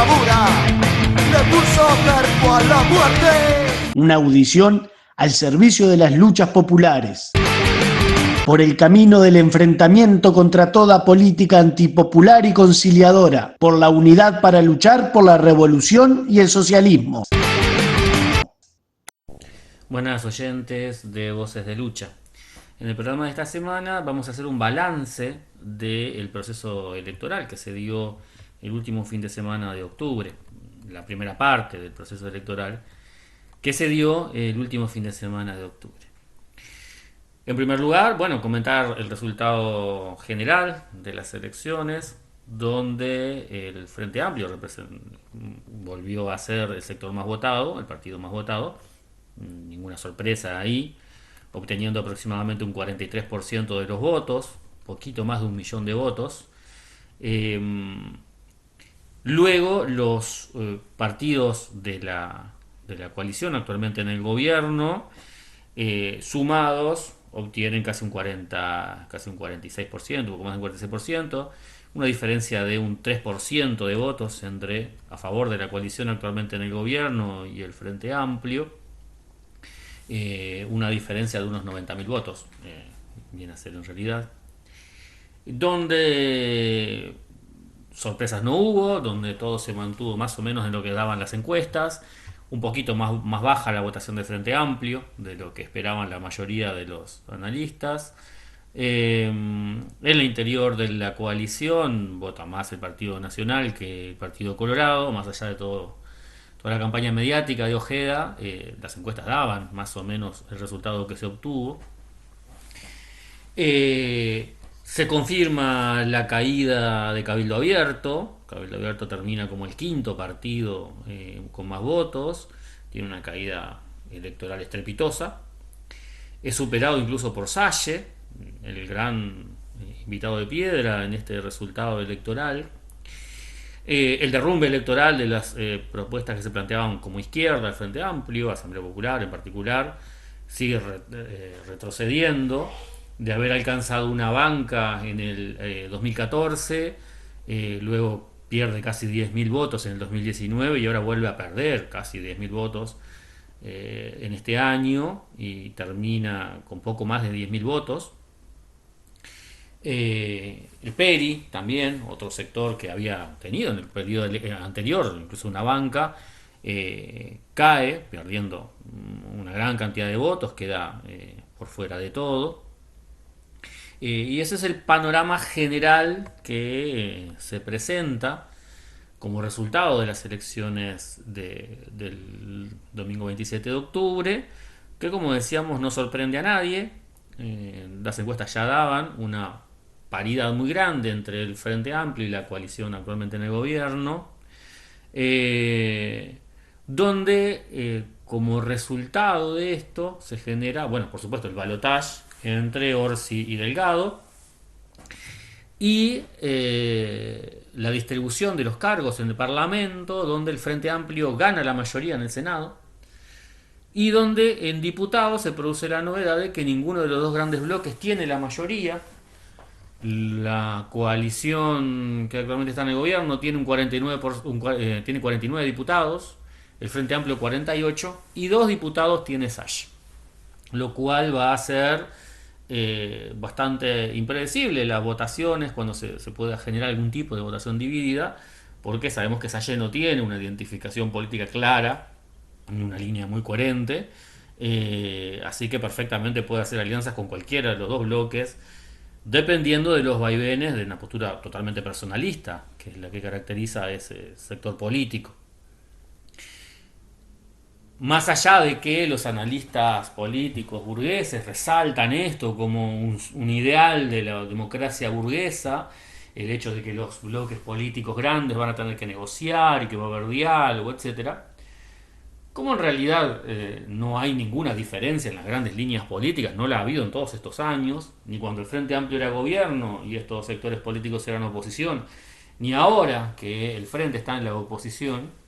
bravura le puso cerco a la muerte. Una audición al servicio de las luchas populares, por el camino del enfrentamiento contra toda política antipopular y conciliadora, por la unidad para luchar por la revolución y el socialismo. Buenas oyentes de Voces de Lucha. En el programa de esta semana vamos a hacer un balance del proceso electoral que se dio el último fin de semana de octubre, la primera parte del proceso electoral que se dio el último fin de semana de octubre. En primer lugar, comentar el resultado general de las elecciones, donde el Frente Amplio volvió a ser el sector más votado, el partido más votado, ninguna sorpresa ahí, obteniendo aproximadamente un 43% de los votos, poquito más de 1 millón de votos. Luego los partidos de la coalición actualmente en el gobierno, sumados, obtienen casi un 46%, un poco más de un 46%, una diferencia de un 3% de votos a favor de la coalición actualmente en el gobierno y el Frente Amplio. Una diferencia de unos 90.000 votos, viene a ser en realidad, donde sorpresas no hubo, donde todo se mantuvo más o menos en lo que daban las encuestas, un poquito más baja la votación del Frente Amplio de lo que esperaban la mayoría de los analistas. En el interior de la coalición vota más el Partido Nacional que el Partido Colorado, más allá de toda la campaña mediática de Ojeda. Las encuestas daban más o menos el resultado que se obtuvo. Se confirma la caída de Cabildo Abierto. Cabildo Abierto termina como el quinto partido con más votos. Tiene una caída electoral estrepitosa. Es superado incluso por Salle, el gran invitado de piedra en este resultado electoral. El derrumbe electoral de las propuestas que se planteaban como izquierda, el Frente Amplio, Asamblea Popular en particular, sigue retrocediendo. De haber alcanzado una banca en el 2014, luego pierde casi 10.000 votos en el 2019 y ahora vuelve a perder casi 10.000 votos en este año y termina con poco más de 10.000 votos. El PERI también, otro sector que había tenido en el periodo anterior incluso una banca, cae perdiendo una gran cantidad de votos, queda por fuera de todo. Y ese es el panorama general que se presenta como resultado de las elecciones del domingo 27 de octubre, que como decíamos no sorprende a nadie. Las encuestas ya daban una paridad muy grande entre el Frente Amplio y la coalición actualmente en el gobierno, donde como resultado de esto se genera, por supuesto, el balotaje entre Orsi y Delgado y la distribución de los cargos en el Parlamento, donde el Frente Amplio gana la mayoría en el Senado y donde en diputados se produce la novedad de que ninguno de los dos grandes bloques tiene la mayoría. La coalición que actualmente está en el gobierno tiene tiene 49 diputados, el Frente Amplio 48 y 2 diputados tiene Salle, lo cual va a ser bastante impredecible las votaciones cuando se pueda generar algún tipo de votación dividida, porque sabemos que Salle no tiene una identificación política clara ni una línea muy coherente, así que perfectamente puede hacer alianzas con cualquiera de los dos bloques, dependiendo de los vaivenes de una postura totalmente personalista, que es la que caracteriza a ese sector político. Más allá de que los analistas políticos burgueses resaltan esto como un ideal de la democracia burguesa, el hecho de que los bloques políticos grandes van a tener que negociar y que va a haber diálogo, etcétera, como en realidad no hay ninguna diferencia en las grandes líneas políticas, no la ha habido en todos estos años, ni cuando el Frente Amplio era gobierno y estos sectores políticos eran oposición, ni ahora que el Frente está en la oposición.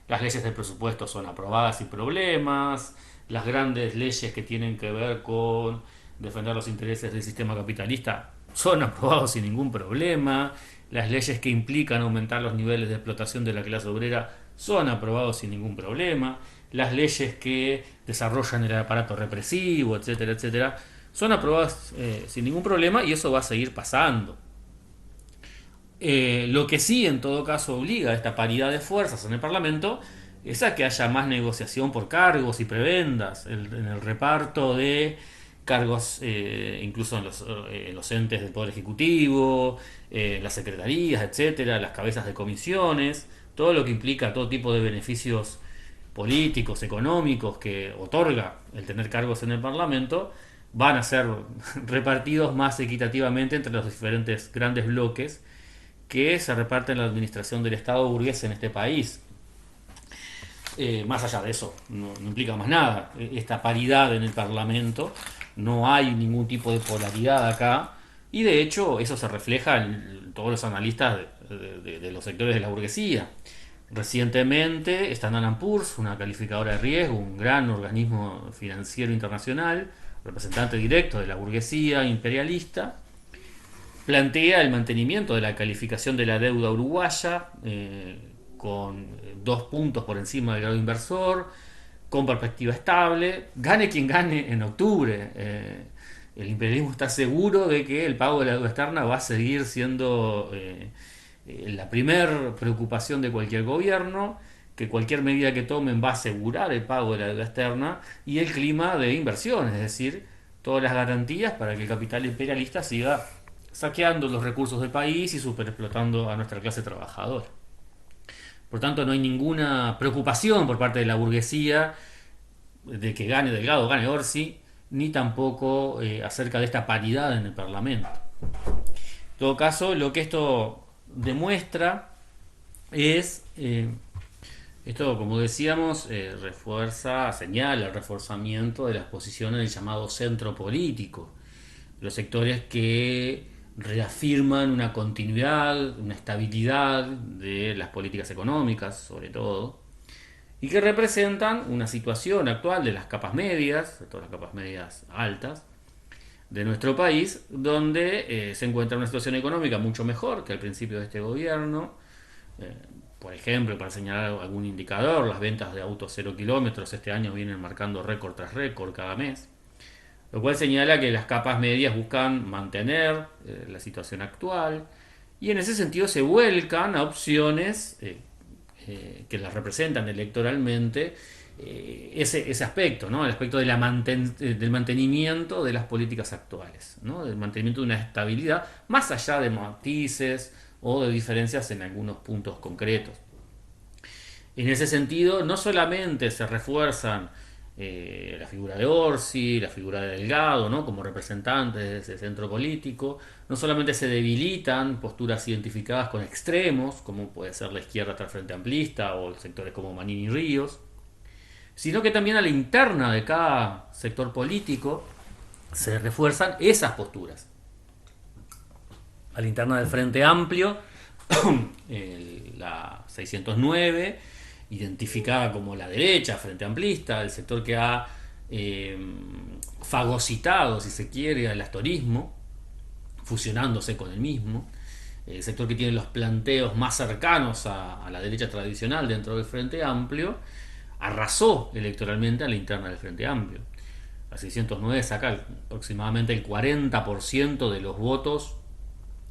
Las leyes del presupuesto son aprobadas sin problemas, las grandes leyes que tienen que ver con defender los intereses del sistema capitalista son aprobados sin ningún problema, las leyes que implican aumentar los niveles de explotación de la clase obrera son aprobados sin ningún problema, las leyes que desarrollan el aparato represivo, etcétera, etcétera, son aprobadas sin ningún problema y eso va a seguir pasando. Lo que sí, en todo caso, obliga a esta paridad de fuerzas en el Parlamento es a que haya más negociación por cargos y prebendas en el reparto de cargos, incluso en los entes del Poder Ejecutivo, las secretarías, etcétera, las cabezas de comisiones, todo lo que implica todo tipo de beneficios políticos, económicos que otorga el tener cargos en el Parlamento, van a ser repartidos más equitativamente entre los diferentes grandes bloques que se reparten la administración del Estado burgués en este país. Más allá de eso, no implica más nada. Esta paridad en el Parlamento, no hay ningún tipo de polaridad acá, y de hecho eso se refleja en todos los analistas de los sectores de la burguesía. Recientemente, Standard & Poor's, una calificadora de riesgo, un gran organismo financiero internacional, representante directo de la burguesía imperialista, plantea el mantenimiento de la calificación de la deuda uruguaya con 2 puntos por encima del grado inversor, con perspectiva estable, gane quien gane en octubre. El imperialismo está seguro de que el pago de la deuda externa va a seguir siendo la primer preocupación de cualquier gobierno, que cualquier medida que tomen va a asegurar el pago de la deuda externa y el clima de inversión, es decir, todas las garantías para que el capital imperialista siga saqueando los recursos del país y superexplotando a nuestra clase trabajadora. Por tanto, no hay ninguna preocupación por parte de la burguesía de que gane Delgado o gane Orsi, ni tampoco acerca de esta paridad en el Parlamento. En todo caso, lo que esto demuestra es, esto como decíamos, señala el reforzamiento de las posiciones del llamado centro político, los sectores que reafirman una continuidad, una estabilidad de las políticas económicas, sobre todo, y que representan una situación actual de las capas medias, de todas las capas medias altas de nuestro país, donde se encuentra una situación económica mucho mejor que al principio de este gobierno. Por ejemplo, para señalar algún indicador, las ventas de autos 0 kilómetros este año vienen marcando récord tras récord cada mes, lo cual señala que las capas medias buscan mantener la situación actual y en ese sentido se vuelcan a opciones que las representan electoralmente ese aspecto, ¿no? El aspecto de del mantenimiento de las políticas actuales, ¿no? Del mantenimiento de una estabilidad más allá de matices o de diferencias en algunos puntos concretos. En ese sentido, no solamente se refuerzan la figura de Orsi, la figura de Delgado, ¿no? Como representantes de ese centro político, no solamente se debilitan posturas identificadas con extremos, como puede ser la izquierda tras Frente Amplista o sectores como Manini y Ríos, sino que también a la interna de cada sector político se refuerzan esas posturas. A la interna del Frente Amplio, la 609, identificada como la derecha frente amplista, el sector que ha fagocitado, si se quiere, al astorismo, fusionándose con el mismo, el sector que tiene los planteos más cercanos a la derecha tradicional dentro del Frente Amplio, arrasó electoralmente a la interna del Frente Amplio. La 609 saca aproximadamente el 40% de los votos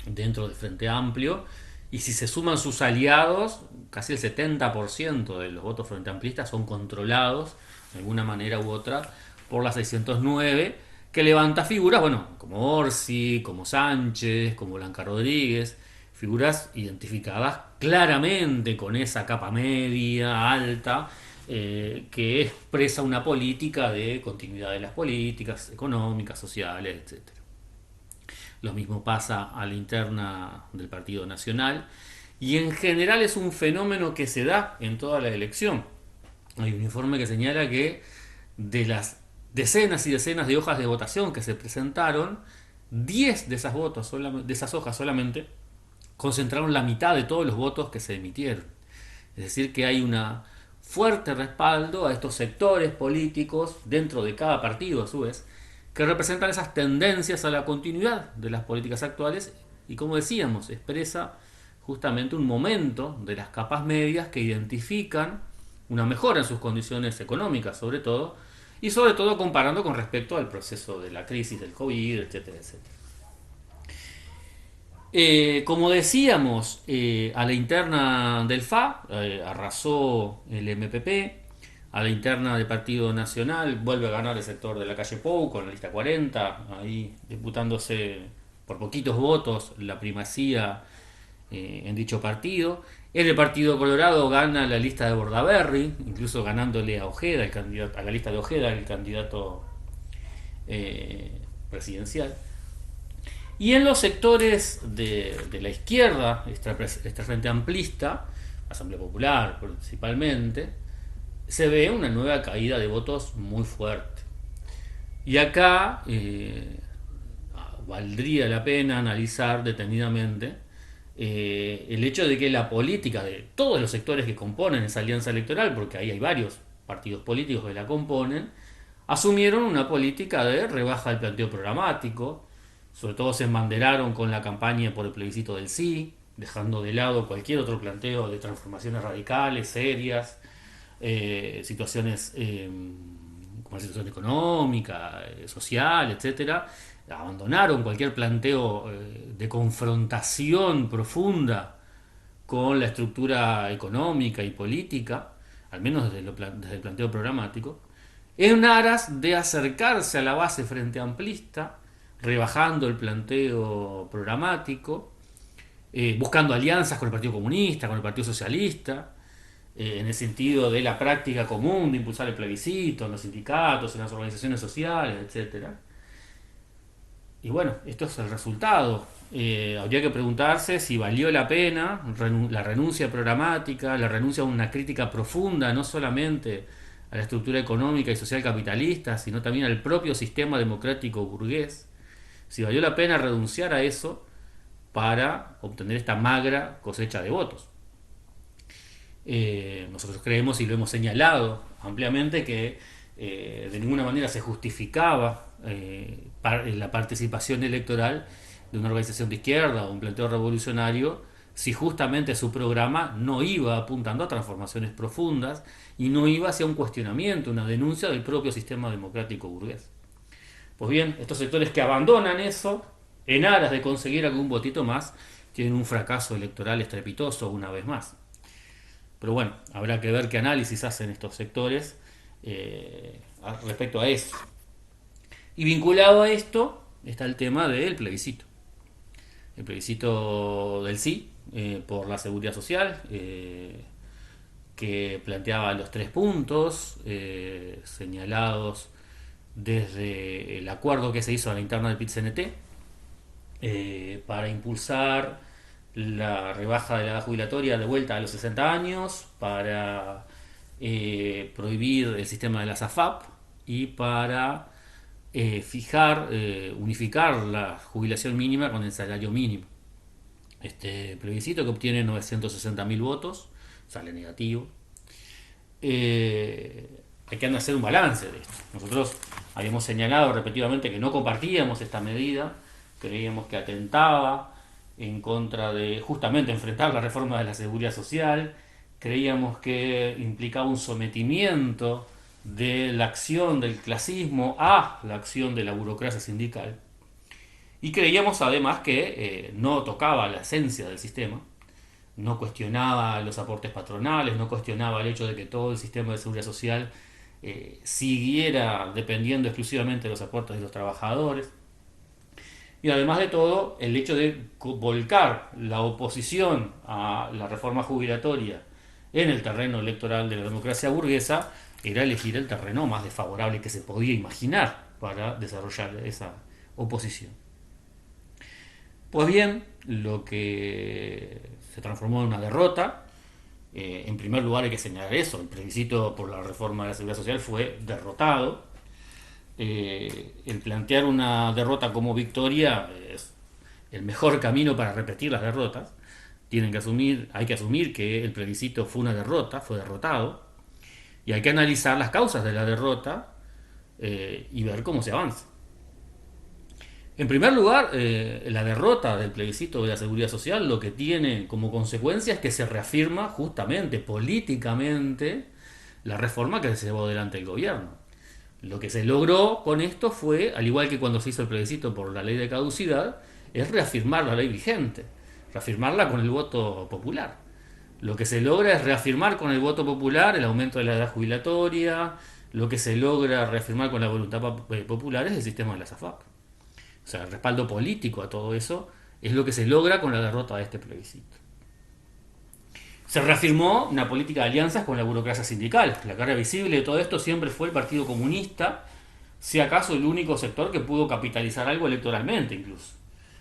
dentro del Frente Amplio, y si se suman sus aliados, casi el 70% de los votos frente amplistas son controlados de alguna manera u otra por la 609, que levanta figuras, bueno, como Orsi, como Sánchez, como Blanca Rodríguez, figuras identificadas claramente con esa capa media, alta, que expresa una política de continuidad de las políticas económicas, sociales, etc. Lo mismo pasa a la interna del Partido Nacional y en general es un fenómeno que se da en toda la elección. Hay un informe que señala que de las decenas y decenas de hojas de votación que se presentaron, 10 de esas hojas solamente concentraron la mitad de todos los votos que se emitieron. Es decir, que hay un fuerte respaldo a estos sectores políticos dentro de cada partido a su vez, que representan esas tendencias a la continuidad de las políticas actuales y, como decíamos, expresa justamente un momento de las capas medias que identifican una mejora en sus condiciones económicas, y sobre todo comparando con respecto al proceso de la crisis del COVID, etcétera, etcétera. Como decíamos, a la interna del FA arrasó el MPP, a la interna del Partido Nacional vuelve a ganar el sector de la calle Pou con la lista 40, ahí disputándose por poquitos votos la primacía en dicho partido. En el Partido Colorado gana la lista de Bordaberry, incluso ganándole a Ojeda, el candidato, a la lista de Ojeda, el candidato presidencial. Y en los sectores de la izquierda, este frente amplista, Asamblea Popular principalmente, se ve una nueva caída de votos muy fuerte. Y acá valdría la pena analizar detenidamente el hecho de que la política de todos los sectores que componen esa alianza electoral, porque ahí hay varios partidos políticos que la componen, asumieron una política de rebaja del planteo programático, sobre todo se embanderaron con la campaña por el plebiscito del sí, dejando de lado cualquier otro planteo de transformaciones radicales, serias, situaciones como la situación económica, social, etcétera. Abandonaron cualquier planteo de confrontación profunda con la estructura económica y política, al menos desde el planteo programático, en aras de acercarse a la base frente amplista, rebajando el planteo programático, buscando alianzas con el Partido Comunista, con el Partido Socialista, en el sentido de la práctica común de impulsar el plebiscito en los sindicatos, en las organizaciones sociales, etcétera. Y bueno, esto es el resultado. Habría que preguntarse si valió la pena la renuncia programática, la renuncia a una crítica profunda, no solamente a la estructura económica y social capitalista, sino también al propio sistema democrático burgués. Si valió la pena renunciar a eso para obtener esta magra cosecha de votos. Nosotros creemos y lo hemos señalado ampliamente que de ninguna manera se justificaba la participación electoral de una organización de izquierda o un planteo revolucionario si justamente su programa no iba apuntando a transformaciones profundas y no iba hacia un cuestionamiento, una denuncia del propio sistema democrático burgués. Pues bien, estos sectores que abandonan eso en aras de conseguir algún votito más tienen un fracaso electoral estrepitoso una vez más. Pero bueno, habrá que ver qué análisis hacen estos sectores respecto a eso. Y vinculado a esto está el tema del plebiscito. El plebiscito del sí por la seguridad social, que planteaba los 3 puntos señalados desde el acuerdo que se hizo a la interna del PIT-CNT para impulsar la rebaja de la edad jubilatoria de vuelta a los 60 años, para prohibir el sistema de las AFAP y para unificar la jubilación mínima con el salario mínimo. Este plebiscito, que obtiene 960.000 votos, sale negativo. Hay que hacer un balance de esto. Nosotros habíamos señalado repetidamente que no compartíamos esta medida, creíamos que atentaba en contra de justamente enfrentar la reforma de la seguridad social, creíamos que implicaba un sometimiento de la acción del clasismo a la acción de la burocracia sindical, y creíamos además que no tocaba la esencia del sistema, no cuestionaba los aportes patronales, no cuestionaba el hecho de que todo el sistema de seguridad social siguiera dependiendo exclusivamente de los aportes de los trabajadores. Y además de todo, el hecho de volcar la oposición a la reforma jubilatoria en el terreno electoral de la democracia burguesa era elegir el terreno más desfavorable que se podía imaginar para desarrollar esa oposición. Pues bien, lo que se transformó en una derrota, en primer lugar hay que señalar eso, el plebiscito por la reforma de la seguridad social fue derrotado. El plantear una derrota como victoria es el mejor camino para repetir las derrotas. Hay que asumir que el plebiscito fue una derrota, fue derrotado, y hay que analizar las causas de la derrota y ver cómo se avanza. En primer lugar, la derrota del plebiscito de la seguridad social lo que tiene como consecuencia es que se reafirma justamente políticamente la reforma que se llevó adelante el gobierno. Lo que se logró con esto fue, al igual que cuando se hizo el plebiscito por la ley de caducidad, es reafirmar la ley vigente, reafirmarla con el voto popular. Lo que se logra es reafirmar con el voto popular el aumento de la edad jubilatoria, lo que se logra reafirmar con la voluntad popular es el sistema de las AFAP. O sea, el respaldo político a todo eso es lo que se logra con la derrota de este plebiscito. Se reafirmó una política de alianzas con la burocracia sindical. La cara visible de todo esto siempre fue el Partido Comunista, si acaso el único sector que pudo capitalizar algo electoralmente incluso.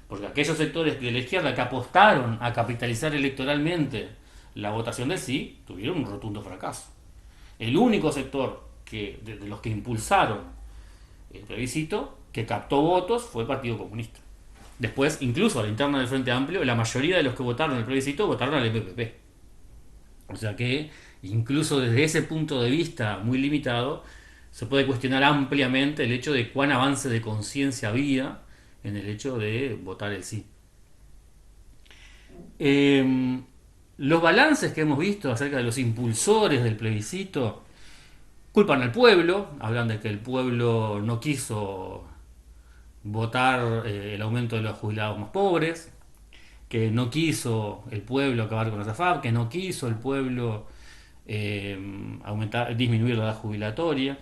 Porque aquellos sectores de la izquierda que apostaron a capitalizar electoralmente la votación del sí, tuvieron un rotundo fracaso. El único sector de los que impulsaron el plebiscito, que captó votos, fue el Partido Comunista. Después, incluso a la interna del Frente Amplio, la mayoría de los que votaron el plebiscito votaron al MPP. O sea que, incluso desde ese punto de vista muy limitado, se puede cuestionar ampliamente el hecho de cuán avance de conciencia había en el hecho de votar el sí. Los balances que hemos visto acerca de los impulsores del plebiscito culpan al pueblo, hablan de que el pueblo no quiso votar el aumento de los jubilados más pobres, que no quiso el pueblo acabar con los AFAP, que no quiso el pueblo disminuir la edad jubilatoria.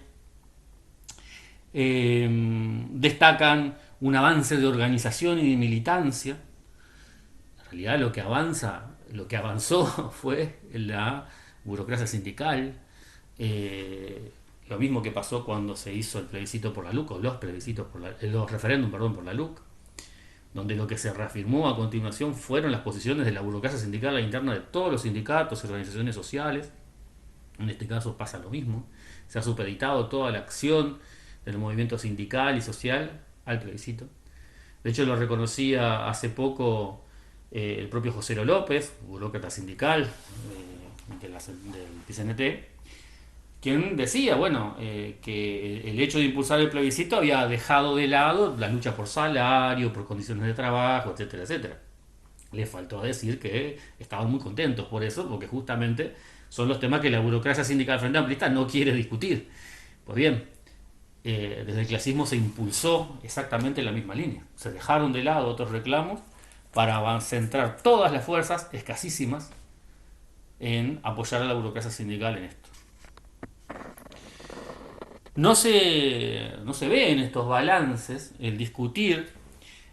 Destacan un avance de organización y de militancia. En realidad lo que avanzó fue la burocracia sindical. Lo mismo que pasó cuando se hizo el plebiscito por la LUC, o los referéndum, por la LUC, donde lo que se reafirmó a continuación fueron las posiciones de la burocracia sindical a la interna de todos los sindicatos y organizaciones sociales. En este caso pasa lo mismo. Se ha supeditado toda la acción del movimiento sindical y social al plebiscito. De hecho, lo reconocía hace poco el propio José López, burócrata sindical del PCNT, quien decía, que el hecho de impulsar el plebiscito había dejado de lado la lucha por salario, por condiciones de trabajo, etcétera, etcétera. Le faltó decir que estaban muy contentos por eso, porque justamente son los temas que la burocracia sindical Frente Amplista no quiere discutir. Pues bien, desde el clasismo se impulsó exactamente la misma línea. Se dejaron de lado otros reclamos para centrar todas las fuerzas, escasísimas, en apoyar a la burocracia sindical en esto. No se ve en estos balances el discutir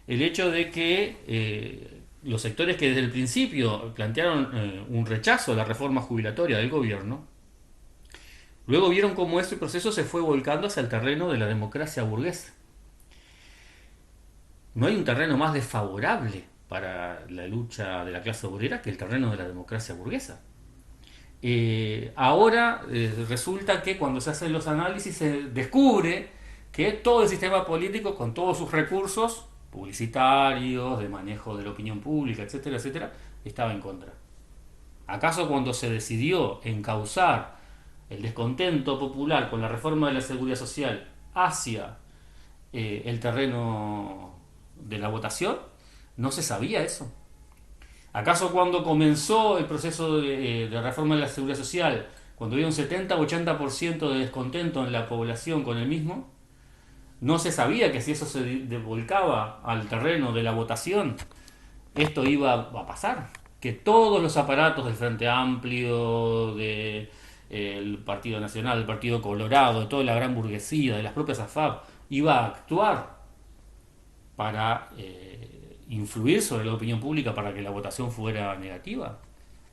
el hecho de que los sectores que desde el principio plantearon un rechazo a la reforma jubilatoria del gobierno, luego vieron cómo este proceso se fue volcando hacia el terreno de la democracia burguesa. No hay un terreno más desfavorable para la lucha de la clase obrera que el terreno de la democracia burguesa. Ahora resulta que cuando se hacen los análisis se descubre que todo el sistema político, con todos sus recursos publicitarios, de manejo de la opinión pública, etcétera, etcétera, estaba en contra. ¿Acaso cuando se decidió encauzar el descontento popular con la reforma de la seguridad social hacia el terreno de la votación, no se sabía eso? ¿Acaso cuando comenzó el proceso de reforma de la seguridad social, cuando había un 70 o 80% de descontento en la población con el mismo, no se sabía que si eso se volcaba al terreno de la votación, esto iba a pasar? Que todos los aparatos del Frente Amplio, del Partido Nacional, del Partido Colorado, de toda la gran burguesía, de las propias AFAP, iba a actuar para influir sobre la opinión pública para que la votación fuera negativa.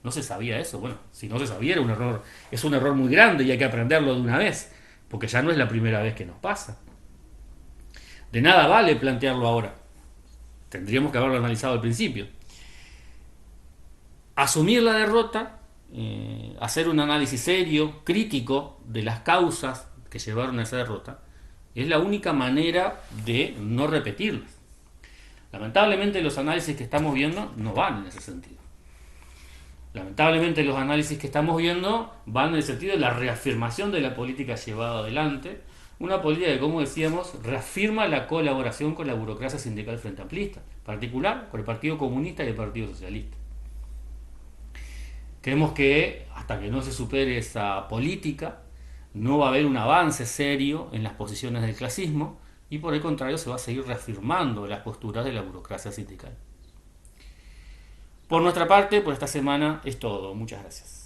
No se sabía eso. Bueno, si no se sabía era un error, es un error muy grande y hay que aprenderlo de una vez, porque ya no es la primera vez que nos pasa. De nada vale plantearlo ahora. Tendríamos que haberlo analizado al principio. Asumir la derrota, hacer un análisis serio, crítico de las causas que llevaron a esa derrota, es la única manera de no repetirlas. Lamentablemente los análisis que estamos viendo no van en ese sentido. Lamentablemente los análisis que estamos viendo van en el sentido de la reafirmación de la política llevada adelante, Una política que, como decíamos, reafirma la colaboración con la burocracia sindical frente amplista, en particular con el Partido Comunista y el Partido Socialista. Creemos que hasta que no se supere esa política, no va a haber un avance serio en las posiciones del clasismo y por el contrario se va a seguir reafirmando las posturas de la burocracia sindical. Por nuestra parte, por esta semana es todo. Muchas gracias.